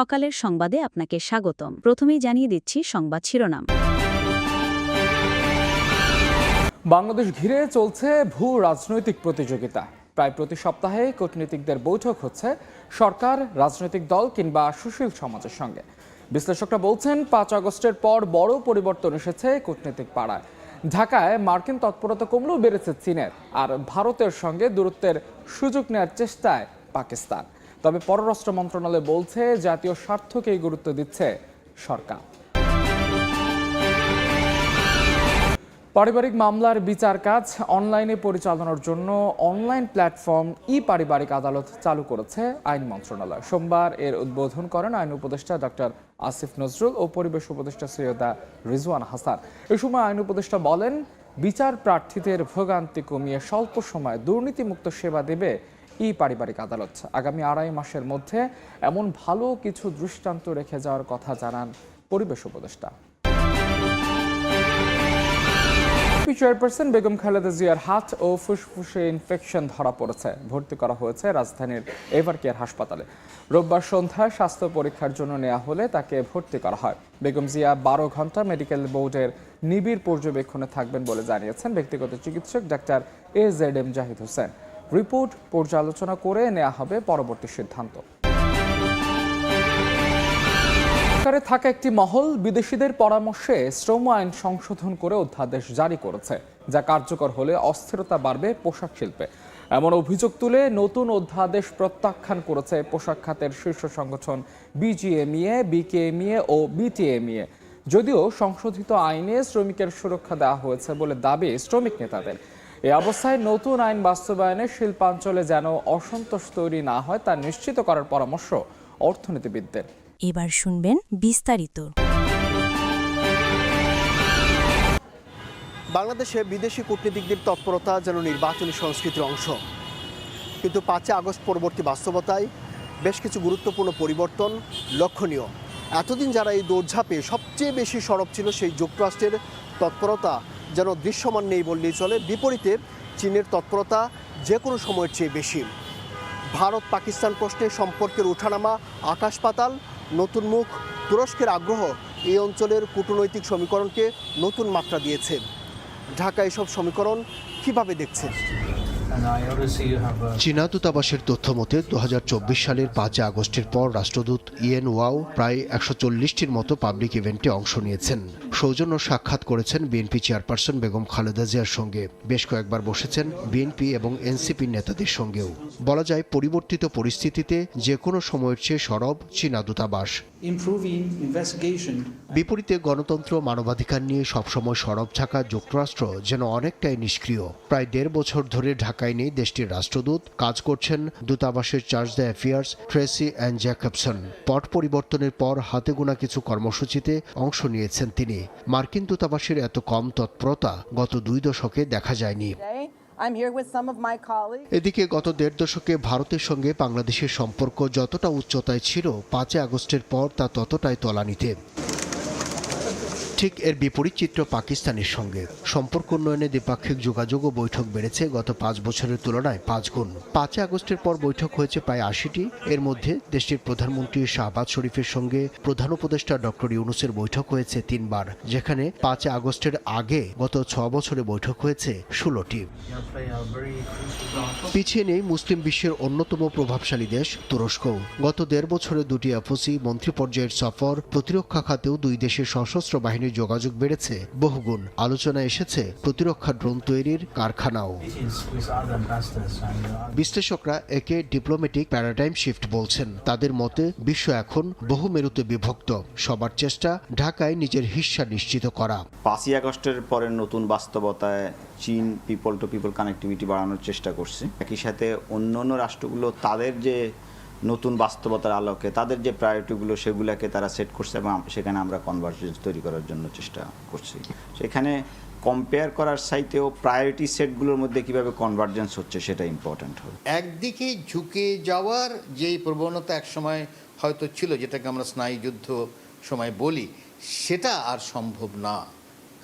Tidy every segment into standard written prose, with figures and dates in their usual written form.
সকালের সংবাদে আপনাকে স্বাগতম। প্রথমেই জানিয়ে দিচ্ছি সংবাদ শিরোনাম। বাংলাদেশ ঘিরে চলছে ভূ রাজনৈতিক প্রতিযোগিতা। প্রায় প্রতি সপ্তাহে কূটনীতিকদের বৈঠক হচ্ছে সরকার, রাজনৈতিক দল কিংবা সুশীল সমাজের সঙ্গে। বিশ্লেষকরা বলছেন 5 আগস্টের পর বড় পরিবর্তন এসেছে কূটনীতিক পাড়ায়। ঢাকায় মার্কিন তৎপরতা কমলেও বেড়েছে চীনের, আর ভারতের সঙ্গে দূরত্বের সুযোগ নেওয়ার চেষ্টায় পাকিস্তান। তবে পররাষ্ট্র মন্ত্রণালয় বলছে জাতীয় স্বার্থকেই গুরুত্ব দিচ্ছে সরকার। পারিবারিক মামলার বিচার কাজ অনলাইনে পরিচালনার জন্য অনলাইন প্ল্যাটফর্ম পারিবারিক আদালত চালু করেছে আইন মন্ত্রণালয়। সোমবার এর উদ্বোধন করেন আইন উপদেষ্টা ডক্টর আসিফ নজরুল ও পরিবেশ উপদেষ্টা সৈয়দা রিজওয়ান হাসান। এ সময় আইন উপদেষ্টা বলেন, বিচার প্রার্থীদের ভোগান্তি কমিয়ে স্বল্প সময়ে দুর্নীতিমুক্ত সেবা দেবে পারিবারিক আদালত। আগামী 2.5 মাসের মধ্যে এমন ভালো কিছু দৃষ্টান্ত রেখে যাওয়ার কথা জানান পরিবেশ উপদেষ্টা। চেয়ারপারসন বেগম খালেদা জিয়ার হাত ও ফুসফুসে ইনফেকশন ধরা পড়েছে। ভর্তি করা হয়েছে রাজধানীর এভারকেয়ার হাসপাতালে। রোববার সন্ধ্যায় স্বাস্থ্য পরীক্ষার জন্য নেওয়া হলে তাকে ভর্তি করা হয়। বেগম জিয়া 12 ঘন্টা মেডিকেল বোর্ডের নিবিড় পর্যবেক্ষণে থাকবেন বলে জানিয়েছেন ব্যক্তিগত চিকিৎসক doctor AZM Zahid Hossain. Report পর্যালোচনা করে নেওয়া হবে পরবর্তী সিদ্ধান্ত। সরকারে থাকা একটি মহল বিদেশিদের পরামর্শে শ্রম আইন সংশোধন করে অধ্যাদেশ জারি করেছে, যা কার্যকর হলে অস্থিরতা বাড়বে পোশাক শিল্পে। এমন অভিযোগ তুলে নতুন অধ্যাদেশ প্রত্যাখ্যান করেছে পোশাক খাতের শীর্ষ সংগঠন BGMEA, BKMEA ও BTMEA। যদিও সংশোধিত আইনে শ্রমিকের সুরক্ষা দেওয়া হয়েছে বলে দাবি শ্রমিক নেতাদের। এই অবস্থায় নতুন আইন বাস্তবায়নে শিল্পাঞ্চলে যেন অসন্তোষ তৈরি না হয় তা নিশ্চিত করার পরামর্শ অর্থনীতিবিদদের। এবার শুনবেন বিস্তারিত। বাংলাদেশে বিদেশি কূটনীতিকদের তৎপরতা যেন নির্বাচনী সংস্কৃতির অংশ, কিন্তু 5 আগস্ট পরবর্তী বাস্তবতায় বেশ কিছু গুরুত্বপূর্ণ পরিবর্তন লক্ষণীয়। এতদিন যারা এই দৌড়ঝাঁপে সবচেয়ে বেশি সরব ছিল, সেই যুক্তরাষ্ট্রের তৎপরতা যেন দৃশ্যমান নেই বললেই চলে। বিপরীতে চীনের তৎপরতা যে কোনো সময়ের চেয়ে বেশি। ভারত পাকিস্তান প্রশ্নে সম্পর্কের ওঠানামা আকাশ পাতাল। নতুন মুখ, তুরস্কের আগ্রহ এই অঞ্চলের কূটনৈতিক সমীকরণকে নতুন মাত্রা দিয়েছে। ঢাকা এসব সমীকরণ কিভাবে দেখছে? চীনা দূতাবাসের তথ্য মতে 2024 সালের 5 আগস্টের পর রাষ্ট্রদূত ইয়েন ওয়াও প্রায় 140টির মতো পাবলিক ইভেন্টে অংশ নিয়েছেন। সৌজন্য সাক্ষাৎ করেছেন বিএনপি চেয়ারপারসন বেগম খালেদা জিয়ার সঙ্গে। বেশ কয়েকবার বসেছেন বিএনপি এবং এনসিপি নেতাদের সঙ্গেও। বলা যায়, পরিবর্তিত পরিস্থিতিতে যে কোনো সময়ের চেয়ে সরব চীনা দূতাবাস। বিপরীতে গণতন্ত্র, মানবাধিকার নিয়ে সবসময় সরব থাকা যুক্তরাষ্ট্র যেন অনেকটাই নিষ্ক্রিয়। প্রায় 1.5 বছর ধরে ঢাকায় নেই দেশটির রাষ্ট্রদূত। কাজ করছেন দূতাবাসের charge d' affaires Tracy Ann Jacobson. পট পরিবর্তনের পর হাতে গোনা কিছু কর্মসূচিতে অংশ নিয়েছেন তিনি। মার্কিন দূতাবাসের এত কম তৎপরতা গত 2 দশকে দেখা যায়নি। এদিকে গত 1.5 দশকে ভারতের সঙ্গে বাংলাদেশের সম্পর্ক যতটা উচ্চতায় ছিল, 5 আগস্টের পর তা ততটাই তলানিতে। ঠিক এর বিপরীত চিত্র পাকিস্তানের সঙ্গে। সম্পর্ক উন্নয়নে দ্বিপাক্ষিক যোগাযোগ ও বৈঠক বেড়েছে গত 5 বছরের তুলনায় 5 গুণ। 5 আগস্টের পর বৈঠক হয়েছে প্রায় 80টি। এর মধ্যে দেশটির প্রধানমন্ত্রী শাহবাজ শরীফের সঙ্গে প্রধান উপদেষ্টা ডক্টর ইউনূসের বৈঠক হয়েছে 3 বার, যেখানে 5 আগস্টের আগে গত 6 বছরে বৈঠক হয়েছে 16টি। পিছিয়ে নেই মুসলিম বিশ্বের অন্যতম প্রভাবশালী দেশ তুরস্ক। গত 1.5 বছরে 2টি এফওসি, মন্ত্রী পর্যায়ের সফর, প্রতিরক্ষা খাতেও 2 দেশের সশস্ত্র বাহিনীর যোগাযোগ বেড়েছে বহুগুণ। আলোচনায় এসেছে প্রতিরক্ষা ড্রোন তৈরির কারখানাও। বিশ্লেষকরা একে ডিপ্লোম্যাটিক প্যারাডাইম শিফট বলছেন। তাদের মতে বিশ্ব এখন বহু মেরুতে বিভক্ত। সবার চেষ্টা ঢাকায় নিজের হিস্সা নিশ্চিত করা। 5 আগস্টের পরের নতুন বাস্তবতায় চীন পিপল টু পিপল কানেক্টিভিটি বাড়ানোর চেষ্টা করছে। একই সাথে অন্যান্য রাষ্ট্রগুলো তাদের যে নতুন বাস্তবতার আলোকে তাদের যে প্রায়োরিটিগুলো সেগুলোকে তারা সেট করছে এবং সেখানে আমরা কনভার্জেন্স তৈরি করার জন্য চেষ্টা করছি। সেখানে কম্পেয়ার করার সাইতেও প্রায়োরিটি সেটগুলোর মধ্যে কিভাবে কনভার্জেন্স হচ্ছে সেটা ইম্পর্ট্যান্ট হবে। একদিকে ঝুঁকে যাওয়ার যেই প্রবণতা একসময় হয়তো ছিল, যেটাকে আমরা স্নায়ুযুদ্ধ সময় বলি, সেটা আর সম্ভব না।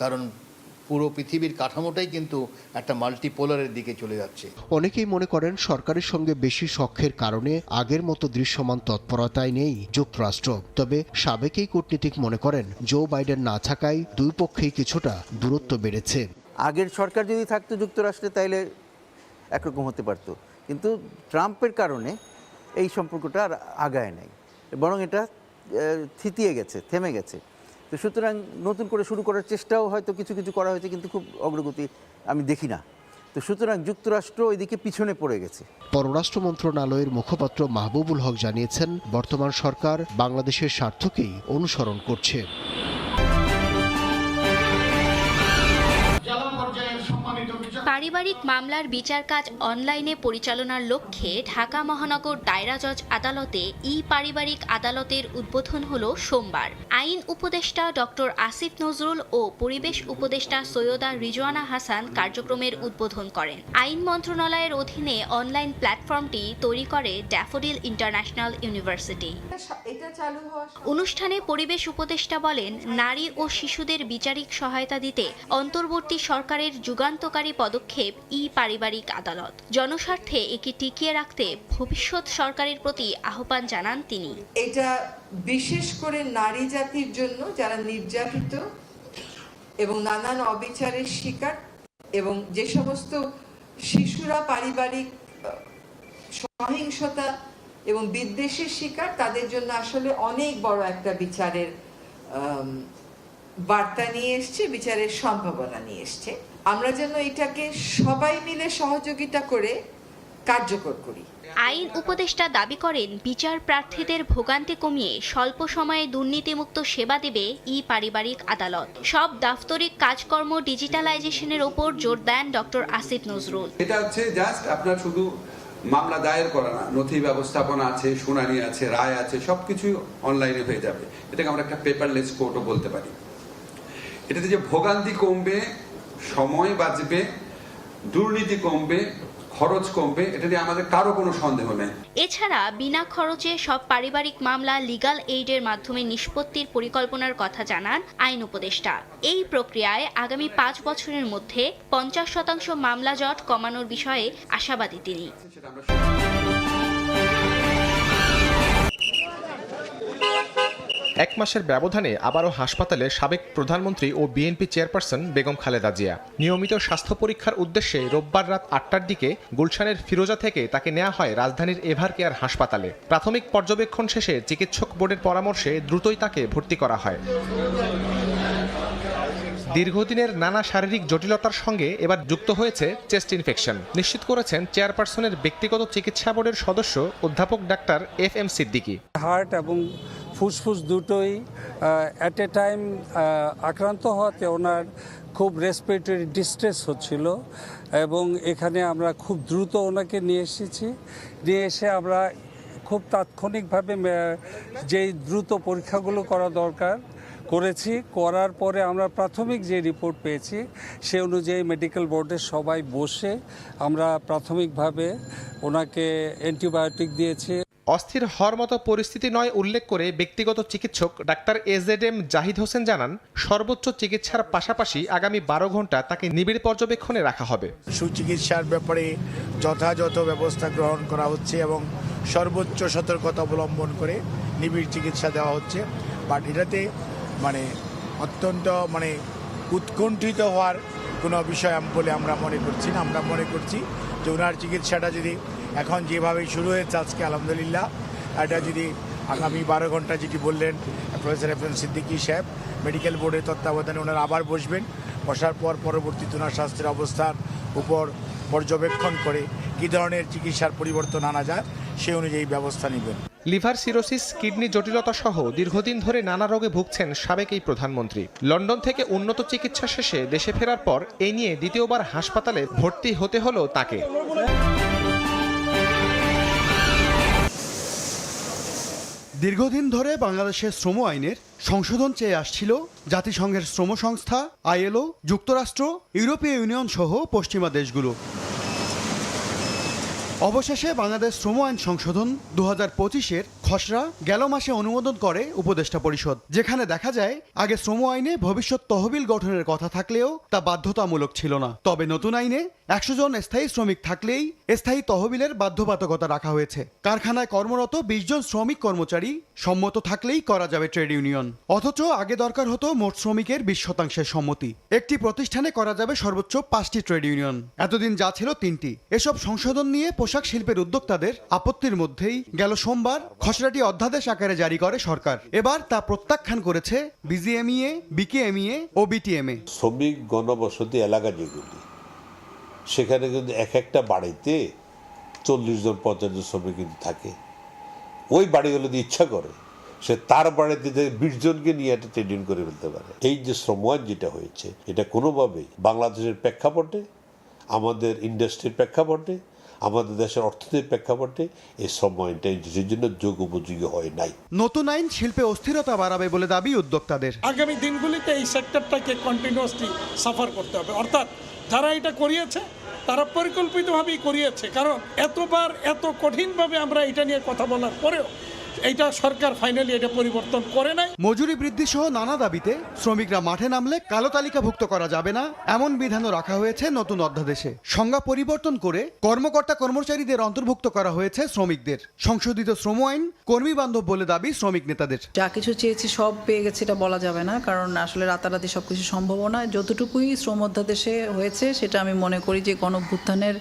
কারণ পুরো পৃথিবীর কাঠামোটাই কিন্তু একটা মাল্টিপোলারের দিকে চলে যাচ্ছে। অনেকেই মনে করেন সরকারের সঙ্গে বেশি সখ্যের কারণে আগের মতো দৃশ্যমান তৎপরতায় নেই যুক্তরাষ্ট্র। তবে সাবেক এই কূটনীতিক মনে করেন জো বাইডেন না থাকায় দুই পক্ষেই কিছুটা দূরত্ব বেড়েছে। আগের সরকার যদি থাকতো যুক্তরাষ্ট্রে তাইলে একরকম হতে পারতো, কিন্তু ট্রাম্পের কারণে এই সম্পর্কটা আর আগায় নাই, বরং এটা থিতিয়ে গেছে, থেমে গেছে। তো সুতরাং নতুন করে শুরু করার চেষ্টাও হয়তো কিছু কিছু করা হয়েছে, কিন্তু খুব অগ্রগতি আমি দেখি না। তো সুতরাং যুক্তরাষ্ট্র ওইদিকে পিছনে পড়ে গেছে। পররাষ্ট্র মন্ত্রণালয়ের মুখপাত্র মাহবুবুল হক জানিয়েছেন, বর্তমান সরকার বাংলাদেশের স্বার্থকেই অনুসরণ করছে। পারিবারিক মামলার বিচার কাজ অনলাইনে পরিচালনার লক্ষ্যে ঢাকা মহানগর দায়রা জজ আদালতে পারিবারিক আদালতের উদ্বোধন হলো সোমবার। আইন উপদেষ্টা ডক্টর আসিফ নজরুল ও পরিবেশ উপদেষ্টা সৈয়দা রিজওয়ানা হাসান কার্যক্রমের উদ্বোধন করেন। আইন মন্ত্রণালয়ের অধীনে অনলাইন প্ল্যাটফর্মটি তৈরি করে ড্যাফোডিল ইন্টারন্যাশনাল ইউনিভার্সিটি। অনুষ্ঠানে পরিবেশ উপদেষ্টা বলেন, নারী ও শিশুদের বিচারিক সহায়তা দিতে অন্তর্বর্তী সরকারের যুগান্তকারী পদক্ষেপ পারিবারিক আদালত। জনস্বার্থে একে টিকিয়ে রাখতে ভবিষ্যৎ সরকারের প্রতি আহ্বান জানান তিনি। এটা বিশেষ করে নারী জাতির জন্য, যারা নির্যাতিত এবং নানান অবিচারের শিকার, এবং যে সমস্ত শিশুরা পারিবারিক সহিংসতা এবং বিদ্বেষের শিকার, তাদের জন্য আসলে অনেক বড় একটা বিচারের বার্তা নিয়ে এসছে, বিচারের সম্ভাবনা নিয়ে এসছে। আমরা যেন এটাকে সবাই মিলে সহযোগিতা করে কার্যকর করি। আইন উপদেষ্টা দাবি করেন, বিচার প্রার্থীদের ভোগান্তি কমিয়ে স্বল্প সময়ে দুর্নীতিমুক্ত সেবা দেবে পারিবারিক আদালত। সব দাপ্তরিক কাজকর্ম ডিজিটালাইজেশনের ওপর জোর দেন ডক্টর আসিফ নজরুল। এটা হচ্ছে জাস্ট আপনার শুধু মামলা দায়ের করা না, নথি ব্যবস্থাপনা আছে, শুনানি আছে, রায় আছে, সবকিছু অনলাইনে হয়ে যাবে। এটাকে আমরা একটা পেপারলেস কোর্টও বলতে পারি। এটাতে যে ভোগান্তি কমবে, সময় বাঁচবে, দুর্নীতি কমবে, খরচ কমবে, এটা নিয়ে আমাদের কারো কোনো সন্দেহ নেই। এছাড়া বিনা খরচে সব পারিবারিক মামলা লিগ্যাল এইডের মাধ্যমে নিষ্পত্তির পরিকল্পনার কথা জানান আইন উপদেষ্টা। এই প্রক্রিয়ায় আগামী 5 বছরের মধ্যে 50% মামলা জট কমানোর বিষয়ে আশাবাদী তিনি। এক মাসের ব্যবধানে আবারও হাসপাতালে সাবেক প্রধানমন্ত্রী ও বিএনপি চেয়ারপারসন বেগম খালেদা জিয়া। নিয়মিত স্বাস্থ্য পরীক্ষার উদ্দেশ্যে রোববার রাত 8টার দিকে গুলশানের ফিরোজা থেকে তাকে নেওয়া হয় রাজধানীর এভার কেয়ার হাসপাতালে। প্রাথমিক পর্যবেক্ষণ শেষে চিকিৎসক বোর্ডের পরামর্শে দ্রুতই তাকে ভর্তি করা হয়। দীর্ঘদিনের নানা শারীরিক জটিলতার সঙ্গে এবার যুক্ত হয়েছে চেস্ট ইনফেকশন, নিশ্চিত করেছেন চেয়ারপারসনের ব্যক্তিগত চিকিৎসা বোর্ডের সদস্য অধ্যাপক ডাক্তার FM সিদ্দিকী। হার্ট এবং ফুসফুস দুটোই অ্যাট এ টাইম আক্রান্ত হওয়াতে ওনার খুব রেসপিরেটরি ডিস্ট্রেস হচ্ছিল, এবং এখানে আমরা খুব দ্রুত ওনাকে নিয়ে এসে আমরা খুব তাৎক্ষণিকভাবে যেই দ্রুত পরীক্ষাগুলো করা দরকার করেছি। করার পরে আমরা প্রাথমিক যে রিপোর্ট পেয়েছি সে অনুযায়ী মেডিকেল বোর্ডের সবাই বসে আমরা প্রাথমিকভাবে ওনাকে অ্যান্টিবায়োটিক দিয়েছি। অস্থির হওয়ার মতো পরিস্থিতি নয় উল্লেখ করে ব্যক্তিগত চিকিৎসক ডাক্তার AZM জাহিদ হোসেন জানান, সর্বোচ্চ চিকিৎসার পাশাপাশি আগামী 12 ঘন্টা তাকে নিবিড় পর্যবেক্ষণে রাখা হবে। সুচিকিৎসার ব্যাপারে যথাযথ ব্যবস্থা গ্রহণ করা হচ্ছে এবং সর্বোচ্চ সতর্কতা অবলম্বন করে নিবিড় চিকিৎসা দেওয়া হচ্ছে। বাট এটাতে অত্যন্ত উৎকণ্ঠিত হওয়ার কোনো বিষয় বলে আমরা মনে করছি না। আমরা মনে করছি যে ওনার চিকিৎসাটা যদি এখন যেভাবে শুরু হয়েছে আজকে আলহামদুলিল্লাহ, এটা যদি আগামী 12 ঘন্টা যেটি বললেন প্রফেসর FM সিদ্দিকী সাহেব, মেডিকেল বোর্ডের তত্ত্বাবধানে ওনারা আবার বসার পর পরবর্তীতে ওনার স্বাস্থ্যের অবস্থার উপর পর্যবেক্ষণ করে কী ধরনের চিকিৎসার পরিবর্তন আনা যায় সে অনুযায়ী ব্যবস্থা নেবেন। লিভার সিরোসিস, কিডনি জটিলতা সহ দীর্ঘদিন ধরে নানা রোগে ভুগছেন সাবেক এই প্রধানমন্ত্রী। লন্ডন থেকে উন্নত চিকিৎসা শেষে দেশে ফেরার পর এই নিয়ে দ্বিতীয়বার হাসপাতালে ভর্তি হতে হলো তাকে। দীর্ঘদিন ধরে বাংলাদেশের শ্রম আইনের সংশোধন চেয়ে আসছিল জাতিসংঘের শ্রম সংস্থা, ILO, যুক্তরাষ্ট্র, ইউরোপীয় ইউনিয়ন সহ পশ্চিমা দেশগুলো। অবশেষে বাংলাদেশ শ্রম আইন সংশোধন 2025-এর খসড়া গেল মাসে অনুমোদন করে উপদেষ্টা পরিষদ, যেখানে দেখা যায় আগে শ্রম আইনে ভবিষ্যৎ তহবিল গঠনের কথা থাকলেও তা বাধ্যতামূলক ছিল না। তবে নতুন আইনে 100 জন স্থায়ী শ্রমিক থাকলেই স্থায়ী তহবিলের বাধ্যবাধকতা রাখা হয়েছে। কারখানায় কর্মরত 20 জন শ্রমিক কর্মচারী সম্মত থাকলেই করা যাবে ট্রেড ইউনিয়ন, অথচ আগে দরকার হতো মোট শ্রমিকের 20% সম্মতি। একটি প্রতিষ্ঠানে করা যাবে সর্বোচ্চ 5টি ট্রেড ইউনিয়ন, এতদিন যা ছিল 3টি। এসব সংশোধন নিয়ে পোশাক শিল্পের উদ্যোক্তাদের আপত্তির মধ্যেই গেল সোমবার খসড়াটি অধ্যাদেশ আকারে জারি করে সরকার। এবার তা প্রত্যাখ্যান করেছে বিজিএমইএ, বিকেএমইএ ও বিটিএমএ। শ্রমিক গণবসতি এলাকা যেগুলি, সেখানে কিন্তু এক একটা বাড়িতে 40 জন 50 জন শ্রমিক কিন্তু থাকে। ওই বাড়িগুলো যদি ইচ্ছা করে সে তার বাড়িতে 20 জনকে নিয়ে একটা ট্রেড ইউনিয়ন করে ফেলতে পারে। এই যে শ্রম আইন যেটা হয়েছে, এটা কোনোভাবেই বাংলাদেশের প্রেক্ষাপটে, আমাদের ইন্ডাস্ট্রির প্রেক্ষাপটে, আমাদের দেশের অর্থনীতির প্রেক্ষাপটে এই শ্রম আইনটা দেশের জন্য যোগ্য উপযোগী হয় নাই। নতুন আইন শিল্পে অস্থিরতা বাড়াবে বলে দাবি উদ্যোক্তাদের। আগামী দিনগুলিতে এই সেক্টরটাকে কন্টিনিউয়াসলি সাফার করতে হবে, অর্থাৎ যারা এটা করিয়েছে তারা পরিকল্পিতভাবেই করিয়েছে, কারণ এতবার এত কঠিনভাবে আমরা এটা নিয়ে কথা বলার পরেও এইটা সরকার ফাইনালি এটা পরিবর্তন করে নাই। মজুরি বৃদ্ধি সহ নানা দাবিতে শ্রমিকরা মাঠে নামলে কালো তালিকাভুক্ত করা যাবে না এমন বিধানও রাখা হয়েছে নতুন অধ্যাদেশে। সংজ্ঞা পরিবর্তন করে কর্মকর্তা কর্মচারীদের অন্তর্ভুক্ত করা হয়েছে শ্রমিকদের। সংশোধিত শ্রম আইন কর্মী বান্ধব বলে দাবি শ্রমিক নেতাদের। যা কিছু চেয়েছি সব পেয়ে গেছে এটা বলা যাবে না, কারণ আসলে রাতারাতি সবকিছু সম্ভব নয়। যতটুকুই শ্রম অধ্যাদেশে হয়েছে সেটা আমি মনে করি যে গণঅভ্যুত্থানের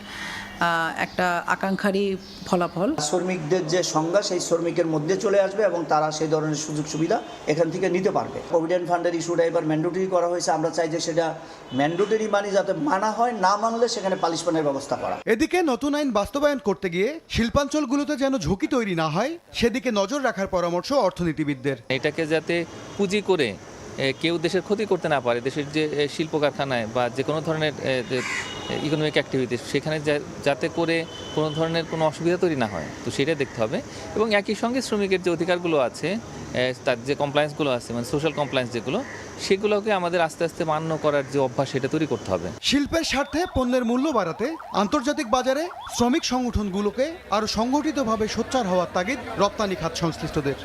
একটা আকাঙ্ক্ষারই ফলাফল। শ্রমিকদের যে সংজ্ঞা সেই শ্রমিকের মধ্যে চলে আসবে এবং তারা সেই ধরনের সুযোগ সুবিধা এখান থেকে নিতে পারবে। প্রভিডেন্ট ফান্ডের ইস্যুটা এবার ম্যান্ডেটরি করা হয়েছে। আমরা চাই যে সেটা ম্যান্ডেটরি মানি যাতে মানা হয়, না মানলে সেখানে পানিশমেন্টের ব্যবস্থা করা। এদিকে নতুন আইন বাস্তবায়ন করতে গিয়ে শিল্পাঞ্চলগুলোতে যেন ঝুঁকি তৈরি না হয় সেদিকে নজর রাখার পরামর্শ অর্থনীতিবিদদের। এটাকে যাতে পুঁজি করে কেউ দেশের ক্ষতি করতে না পারে, দেশের যে শিল্প কারখানায় বা যে কোনো ধরনের ইকোনমিক অ্যাক্টিভিটিস, সেখানে যাতে করে কোনো ধরনের কোনো অসুবিধা তৈরি না হয়, তো সেটা দেখতে হবে। এবং একই সঙ্গে শ্রমিকের যে অধিকারগুলো আছে, তার যে কমপ্লায়েন্সগুলো আছে, মানে সোশ্যাল কমপ্লায়েন্স যেগুলো, সেগুলোকে আমাদের আস্তে আস্তে মান্য করার যে অভ্যাস সেটা তৈরি করতে হবে। শিল্পের স্বার্থে পণ্যের মূল্য বাড়াতে আন্তর্জাতিক বাজারে শ্রমিক সংগঠনগুলোকে আরও সংগঠিতভাবে সোচ্চার হওয়ার তাগিদ রপ্তানি খাত সংশ্লিষ্টদের।